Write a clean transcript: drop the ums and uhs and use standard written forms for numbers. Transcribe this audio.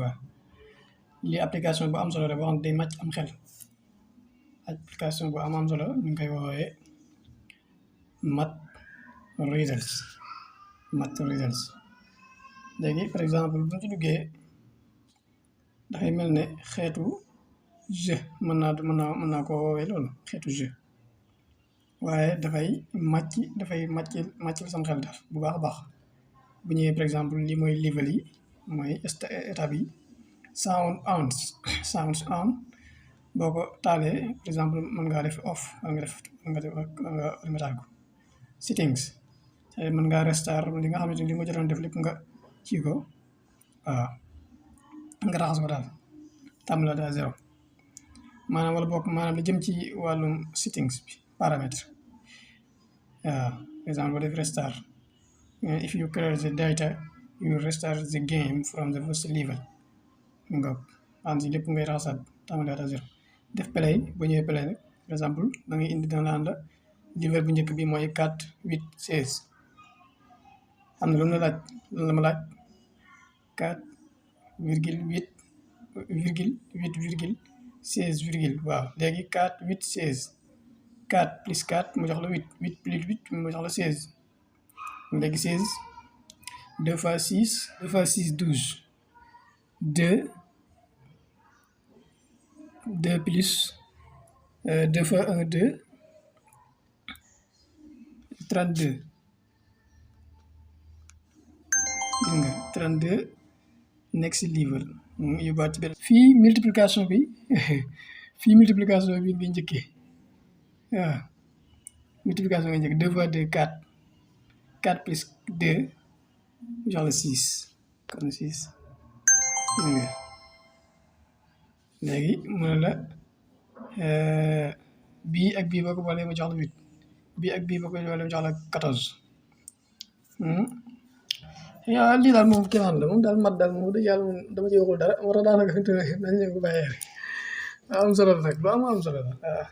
waaw lii application bu am solo la boo xam ne day màcc am xel application bu am solo ñu ngi koy woowee Math Results léegi par exemple bu ñu ci duggee dafay mel ne xeetu jeu mën naa koo woowee loolu xeetu jeu waaye dafay màcc sam xel daal bu baax a baax bu ñëwee par exemple lii mooy level yi mooy étape yi sounds on boo ko taalee par exemple mën ngaa def off nga remetal ko settings mën ngaa restart li nga xamante ni li nga jotoon def lépp nga ci ko waaw nga raxas ko daal tàmbale daal zéro maanaam li jëm ci wàllum settings bi paramètre waaw par exemple boo def restart if you clear the data you restart the game from the first level nga am si lépp ngay raxasaat tàmbale daal zéro def play boo ñëwee play nag par exemple da ngay indi dana la level bu njëkk bi mooy 4 8 16 am na lu mu la laaj loolu la ma laaj 4,8,16 waaw léegi 4 8 16 4 plus 4 mu jox la 8 8 plus 8 mu jox la 16 léegi 16 2 fois 6 2 fois 6 12 2 2 plus 2 fois 1 2 32 gis nga 32 next level yóbbaat ci benn fii multiplication bi bi njëkkee waaw multiplication bi njëkk 2 fois 2 4 4 plus 2 jox la 6 kon 6 gis nga léegi mu ne la bii ak bii boo ko boolee mu jox la 8 bii ak bii boo ko boolee mu jox la 14 yaa lii daal moom kéemaan la moom daal mat daal moom dëgg yàlla moom dama ci waxul dara war a daanaka fi mu toll nii dañ leen ko bàyyee rek am solo la nag lu am solo la waaw.